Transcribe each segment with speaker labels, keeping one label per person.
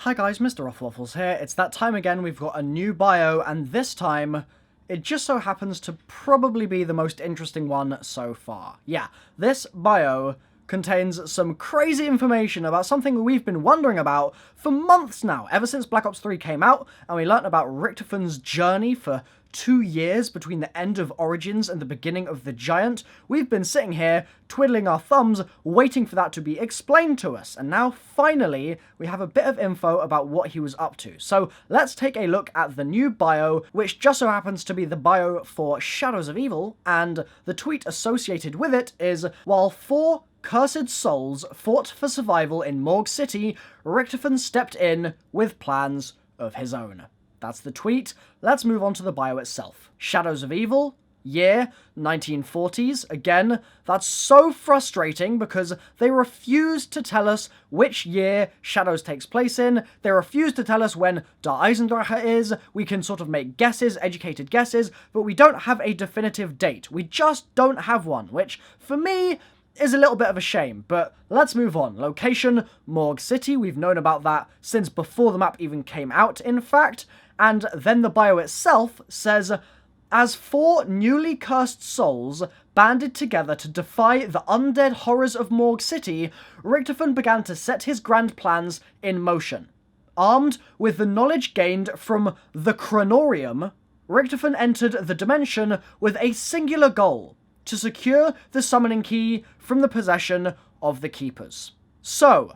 Speaker 1: Hi guys, MrRoflWaffles here. It's that time again, we've got a new bio, and this time, it just so happens to probably be the most interesting one so far. Yeah, this bio contains some crazy information about something we've been wondering about for months now, ever since Black Ops 3 came out, and we learnt about Richtofen'S journey for 2 years between the end of Origins and the beginning of the Giant. We've been sitting here, twiddling our thumbs, waiting for that to be explained to us, and now finally we have a bit of info about what he was up to. So let's take a look at the new bio, which just so happens to be the bio for Shadows of Evil, and the tweet associated with it is, while 4 cursed souls fought for survival in Morgue City, Richtofen stepped in with plans of his own. That's the tweet. Let's move on to the bio itself. Shadows of Evil, year 1940s. Again, that's so frustrating because they refuse to tell us which year Shadows takes place in. They refuse to tell us when Der Eisendrache is. We can sort of make guesses, educated guesses, but we don't have a definitive date. We just don't have one, which, for me, is a little bit of a shame, but let's move on. Location, Morgue City. We've known about that since before the map even came out, in fact. And then the bio itself says, as 4 newly cursed souls banded together to defy the undead horrors of Morgue City, Richtofen began to set his grand plans in motion. Armed with the knowledge gained from the Kronorium, Richtofen entered the dimension with a singular goal: to secure the summoning key from the possession of the Keepers. So,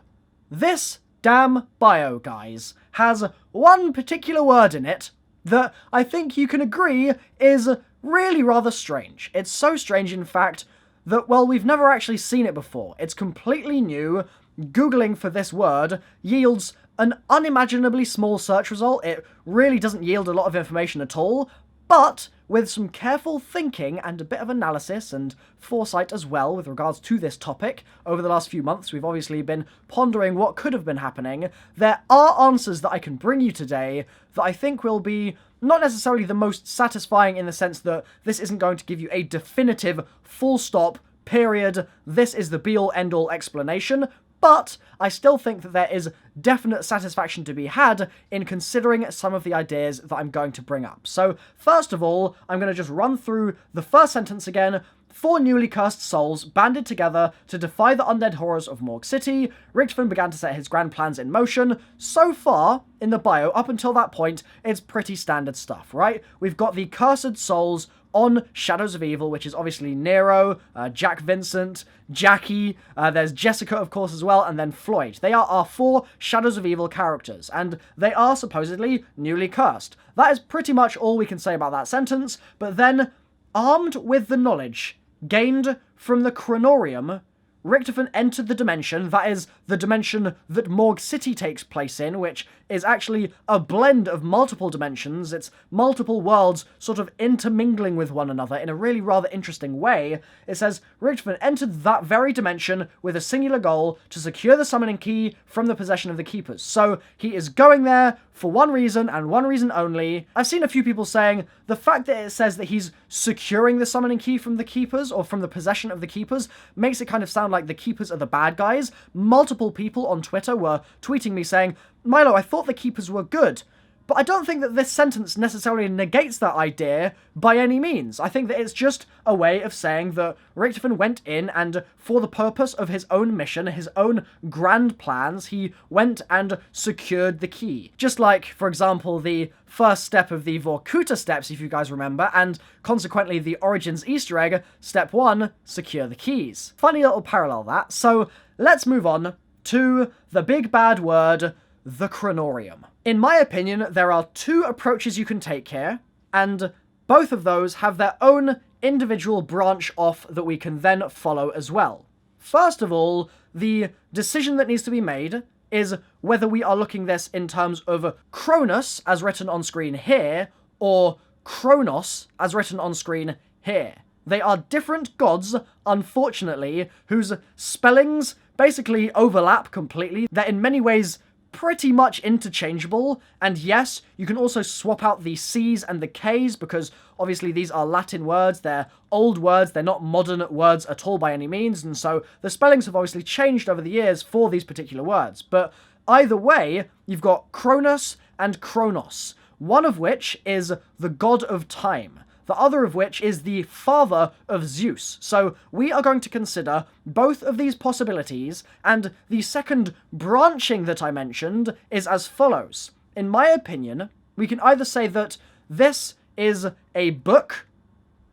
Speaker 1: this damn bio, guys, has one particular word in it that I think you can agree is really rather strange. It's so strange, in fact, that, well, we've never actually seen it before. It's completely new. Googling for this word yields an unimaginably small search result. It really doesn't yield a lot of information at all, but with some careful thinking and a bit of analysis and foresight as well with regards to this topic, over the last few months we've obviously been pondering what could have been happening. There are answers that I can bring you today that I think will be not necessarily the most satisfying in the sense that this isn't going to give you a definitive, full stop, period, this is the be-all end-all explanation, but I still think that there is definite satisfaction to be had in considering some of the ideas that I'm going to bring up. So, first of all, I'm going to just run through the first sentence again. 4 newly cursed souls banded together to defy the undead horrors of Morgue City. Richtofen began to set his grand plans in motion. So far, in the bio, up until that point, it's pretty standard stuff, right? We've got the cursed souls on Shadows of Evil, which is obviously Nero, Jack Vincent, Jackie, there's Jessica, of course, as well, and then Floyd. They are our 4 Shadows of Evil characters, and they are supposedly newly cursed. That is pretty much all we can say about that sentence, but then, armed with the knowledge gained from the Kronorium, Richtofen entered the dimension, that is, the dimension that Morgue City takes place in, which is actually a blend of multiple dimensions. It's multiple worlds sort of intermingling with one another in a really rather interesting way. It says, Richtofen entered that very dimension with a singular goal: to secure the summoning key from the possession of the Keepers. So, he is going there for one reason, and one reason only. I've seen a few people saying the fact that it says that he's securing the summoning key from the Keepers, or from the possession of the Keepers, makes it kind of sound like the Keepers are the bad guys. Multiple people on Twitter were tweeting me saying, Milo, I thought the Keepers were good. But I don't think that this sentence necessarily negates that idea by any means. I think that it's just a way of saying that Richtofen went in and, for the purpose of his own mission, his own grand plans, he went and secured the key. Just like, for example, the first step of the Vorkuta steps, if you guys remember, and consequently the Origins Easter egg, step 1, secure the keys. Funny little parallel that. So let's move on to the big bad word, the Kronorium. In my opinion, there are 2 approaches you can take here, and both of those have their own individual branch off that we can then follow as well. First of all, the decision that needs to be made is whether we are looking this in terms of Kronos, as written on screen here, or Kronos, as written on screen here. They are different gods, unfortunately, whose spellings basically overlap completely. They're in many ways pretty much interchangeable, and yes, you can also swap out the C's and the K's, because obviously these are Latin words, they're old words, they're not modern words at all by any means, and so the spellings have obviously changed over the years for these particular words, but either way, you've got Cronus and Kronos, one of which is the god of time, the other of which is the father of Zeus. So we are going to consider both of these possibilities, and the second branching that I mentioned is as follows. In my opinion, we can either say that this is a book.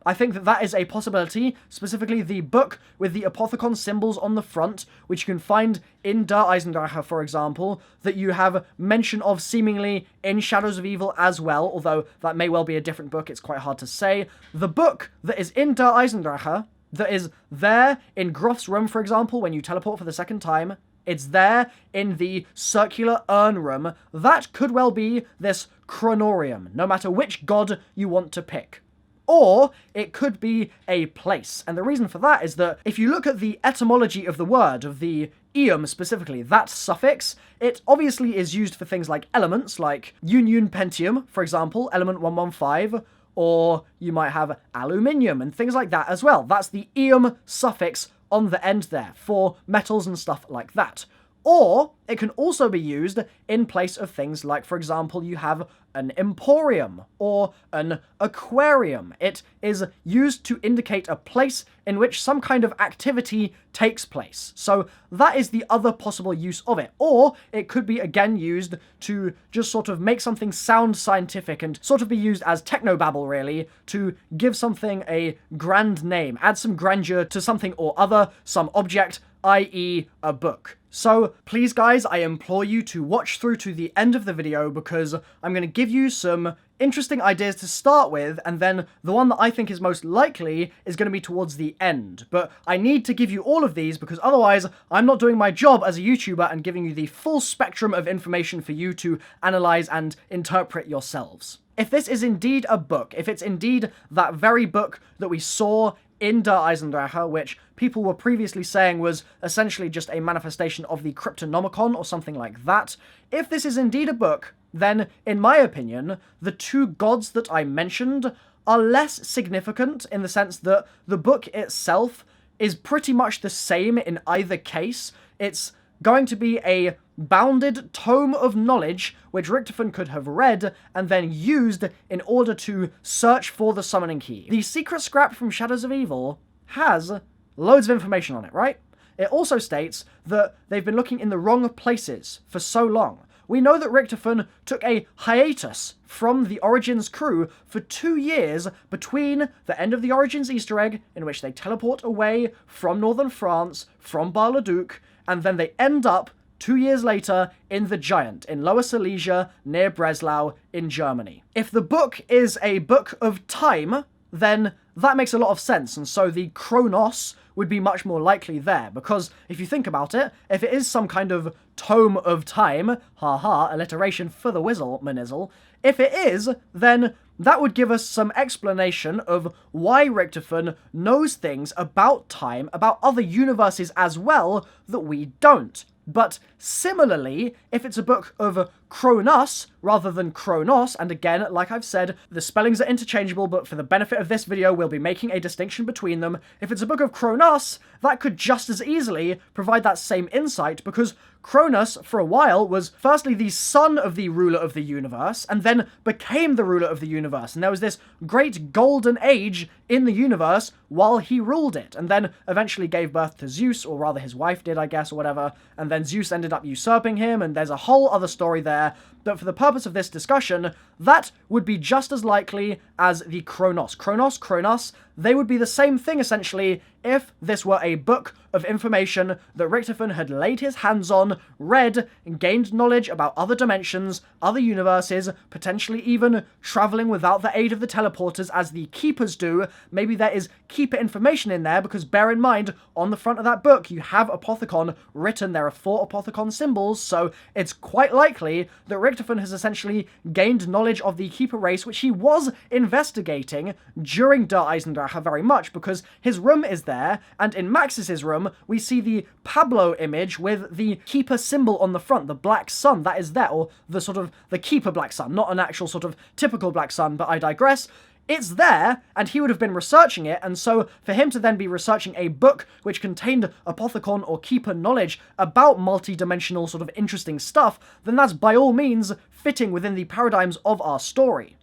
Speaker 1: I think that that is a possibility, specifically the book with the Apothicon symbols on the front, which you can find in Der Eisendrache, for example, that you have mention of seemingly in Shadows of Evil as well, although that may well be a different book, it's quite hard to say. The book that is in Der Eisendrache, that is there in Groth's room, for example, when you teleport for the second time, it's there in the circular urn room, that could well be this Kronorium, no matter which god you want to pick. Or it could be a place. And the reason for that is that if you look at the etymology of the word, of the ium specifically, that suffix, it obviously is used for things like elements, like union pentium, for example, element 115, or you might have aluminium and things like that as well. That's the ium suffix on the end there for metals and stuff like that. Or it can also be used in place of things like, for example, you have an emporium or an aquarium. It is used to indicate a place in which some kind of activity takes place. So that is the other possible use of it. Or it could be again used to just sort of make something sound scientific and sort of be used as technobabble, really, to give something a grand name, add some grandeur to something or other, some object, i.e. a book. So please guys, I implore you to watch through to the end of the video because I'm going to give you some interesting ideas to start with, and then the one that I think is most likely is going to be towards the end. But I need to give you all of these because otherwise I'm not doing my job as a YouTuber and giving you the full spectrum of information for you to analyze and interpret yourselves. If this is indeed a book, if it's indeed that very book that we saw in Der Eisendrache, which people were previously saying was essentially just a manifestation of the Cryptonomicon or something like that, if this is indeed a book, then, in my opinion, the two gods that I mentioned are less significant in the sense that the book itself is pretty much the same in either case. It's going to be a bounded tome of knowledge which Richtofen could have read and then used in order to search for the summoning key. The secret scrap from Shadows of Evil has loads of information on it, right? It also states that they've been looking in the wrong places for so long. We know that Richtofen took a hiatus from the Origins crew for 2 years between the end of the Origins Easter egg, in which they teleport away from northern France, from Bar-le-Duc, and then they end up 2 years later in the Giant, in Lower Silesia, near Breslau, in Germany. If the book is a book of time, then that makes a lot of sense, and so the Kronos would be much more likely there, because if you think about it, if it is some kind of tome of time, haha, alliteration for the whizzle, manizzle, if it is, then that would give us some explanation of why Richtofen knows things about time, about other universes as well, that we don't. But similarly, if it's a book of Kronos rather than Kronos, and again, like I've said, the spellings are interchangeable, but for the benefit of this video, we'll be making a distinction between them. If it's a book of Kronos, that could just as easily provide that same insight, because Kronos, for a while, was firstly the son of the ruler of the universe, and then became the ruler of the universe, and there was this great golden age in the universe while he ruled it, and then eventually gave birth to Zeus, or rather his wife did, I guess, or whatever, and then Zeus ended up usurping him, and there's a whole other story there, but for the purpose of this discussion, that would be just as likely as the Kronos. Kronos, they would be the same thing, essentially, if this were a book of information that Richtofen had laid his hands on, read, and gained knowledge about other dimensions, other universes, potentially even travelling without the aid of the teleporters as the Keepers do. Maybe there is Keeper information in there, because bear in mind, on the front of that book, you have Apothicon written. There are 4 Apothicon symbols, so it's quite likely that Richtofen has essentially gained knowledge of the Keeper race, which he was investigating during Der Eisendrache very much, because his room is there, and in Max's room, we see the Pablo image with the Keeper symbol on the front, the black sun, that is there, or the sort of the Keeper black sun, not an actual sort of typical black sun, but I digress. It's there, and he would have been researching it, and so for him to then be researching a book which contained apothecon or keeper knowledge about multi-dimensional sort of interesting stuff, then that's by all means fitting within the paradigms of our story.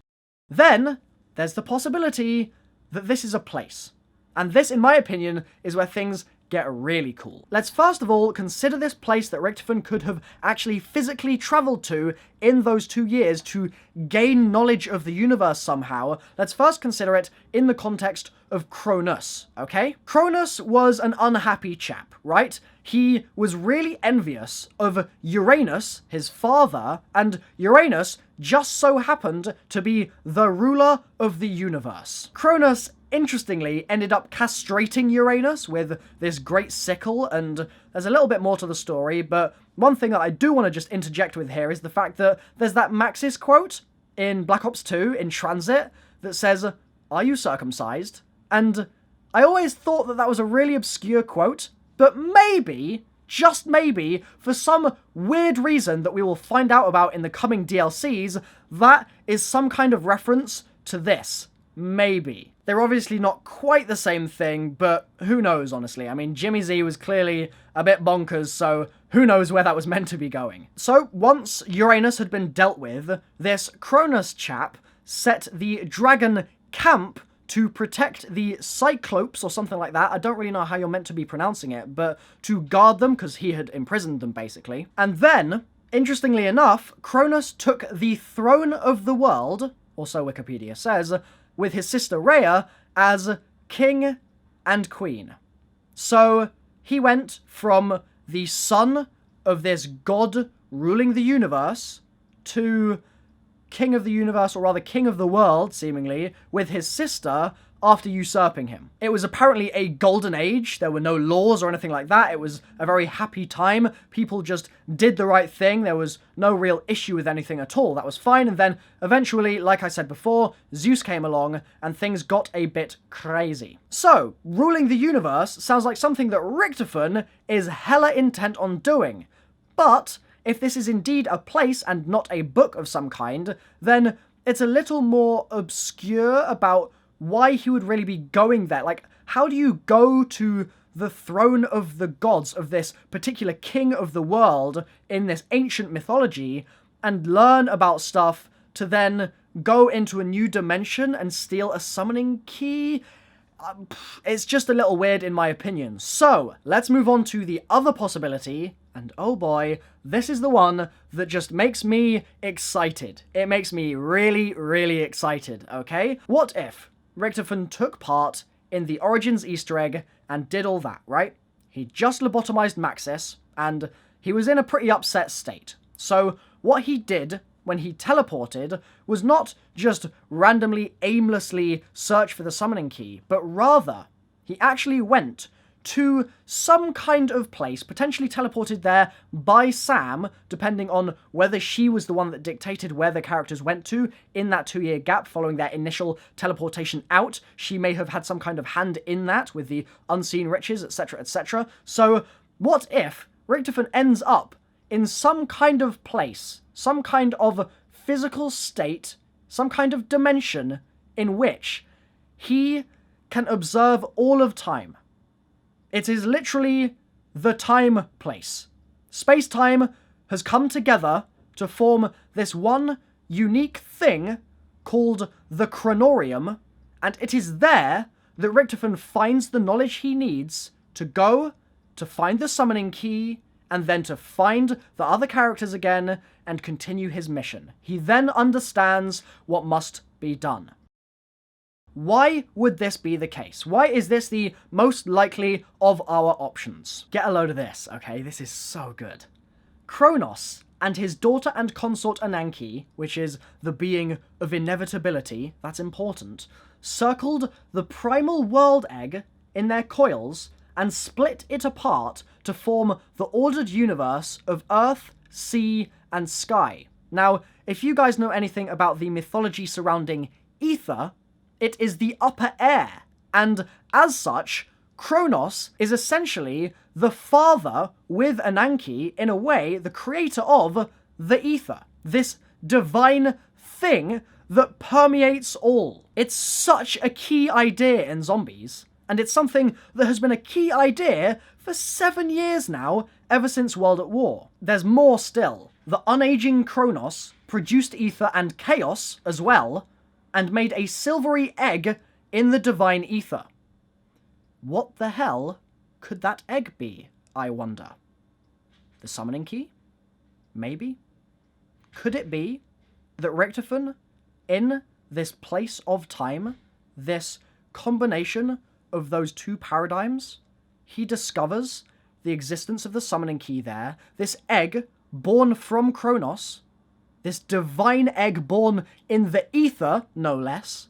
Speaker 1: Then, there's the possibility that this is a place. And this, in my opinion, is where things get really cool. Let's first of all consider this place that Richtofen could have actually physically travelled to in those 2 years to gain knowledge of the universe somehow. Let's first consider it in the context of Cronus, okay? Cronus was an unhappy chap, right? He was really envious of Uranus, his father, and Uranus just so happened to be the ruler of the universe. Cronus, interestingly, ended up castrating Uranus with this great sickle, and there's a little bit more to the story, but one thing that I do want to just interject with here is the fact that there's that Maxis quote in Black Ops 2 in Transit that says, "Are you circumcised?" And I always thought that that was a really obscure quote, but maybe, just maybe, for some weird reason that we will find out about in the coming DLCs, that is some kind of reference to this. Maybe. They're obviously not quite the same thing, but who knows, honestly. I mean, Jimmy Z was clearly a bit bonkers, so who knows where that was meant to be going. So, once Uranus had been dealt with, this Cronus chap set the dragon camp to protect the Cyclopes, or something like that. I don't really know how you're meant to be pronouncing it, but to guard them, because he had imprisoned them, basically. And then, interestingly enough, Cronus took the throne of the world, or so Wikipedia says, with his sister Rhea as king and queen. So, he went from the son of this god ruling the universe to king of the universe, or rather king of the world, seemingly, with his sister after usurping him. It was apparently a golden age. There were no laws or anything like that. It was a very happy time. People just did the right thing. There was no real issue with anything at all. That was fine. And then eventually, like I said before, Zeus came along and things got a bit crazy. So, ruling the universe sounds like something that Richtofen is hella intent on doing. But if this is indeed a place and not a book of some kind, then it's a little more obscure about why he would really be going there. Like, how do you go to the throne of the gods, of this particular king of the world in this ancient mythology, and learn about stuff to then go into a new dimension and steal a summoning key? It's just a little weird in my opinion. So, let's move on to the other possibility, and oh boy, this is the one that just makes me excited. It makes me really, really excited, okay? What if Richtofen took part in the Origins Easter egg and did all that, right? He just lobotomized Maxis, and he was in a pretty upset state. So, what he did when he teleported was not just randomly, aimlessly search for the summoning key, but rather, he actually went to some kind of place, potentially teleported there by Sam, depending on whether she was the one that dictated where the characters went to in that 2-year gap following their initial teleportation out. She may have had some kind of hand in that with the unseen riches, etc., etc. So, what if Richtofen ends up in some kind of place, some kind of physical state, some kind of dimension in which he can observe all of time? It is literally the time place. Space-time has come together to form this one unique thing called the Kronorium, and it is there that Richtofen finds the knowledge he needs to go to find the summoning key, and then to find the other characters again and continue his mission. He then understands what must be done. Why would this be the case? Why is this the most likely of our options? Get a load of this, okay? This is so good. Kronos and his daughter and consort Ananke, which is the being of inevitability, that's important, circled the primal world egg in their coils and split it apart to form the ordered universe of Earth, Sea, and Sky. Now, if you guys know anything about the mythology surrounding Ether, it is the upper air, and as such, Kronos is essentially the father, with Ananke, in a way, the creator of the Ether. This divine thing that permeates all. It's such a key idea in Zombies, and it's something that has been a key idea for 7 years now, ever since World at War. There's more still. The unaging Kronos produced ether and chaos as well, and made a silvery egg in the divine ether. What the hell could that egg be, I wonder? The summoning key? Maybe? Could it be that Richtofen, in this place of time, this combination of those two paradigms, he discovers the existence of the summoning key there, this egg born from Kronos, this divine egg born in the ether, no less.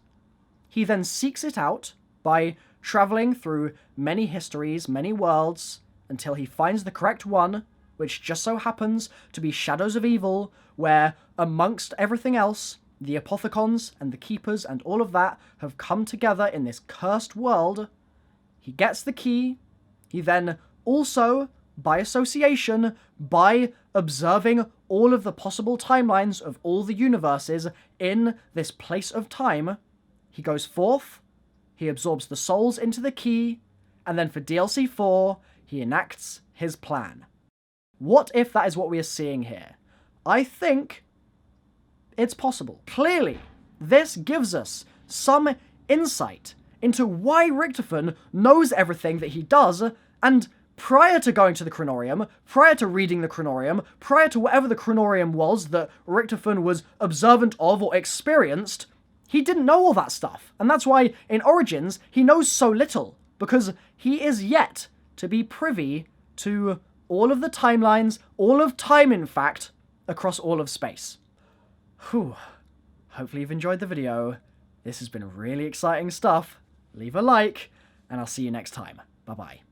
Speaker 1: He then seeks it out by travelling through many histories, many worlds, until he finds the correct one, which just so happens to be Shadows of Evil, where, amongst everything else, the Apothicons and the Keepers and all of that have come together in this cursed world. He gets the key. He then also, by association, by observing all of the possible timelines of all the universes in this place of time, he goes forth, he absorbs the souls into the key, and then for DLC 4, he enacts his plan. What if that is what we are seeing here? I think it's possible. Clearly, this gives us some insight into why Richtofen knows everything that he does, and prior to going to the Kronorium, prior to reading the Kronorium, prior to whatever the Kronorium was that Richtofen was observant of or experienced, he didn't know all that stuff. And that's why in Origins, he knows so little, because he is yet to be privy to all of the timelines, all of time in fact, across all of space. Whew. Hopefully you've enjoyed the video. This has been really exciting stuff. Leave a like, and I'll see you next time. Bye-bye.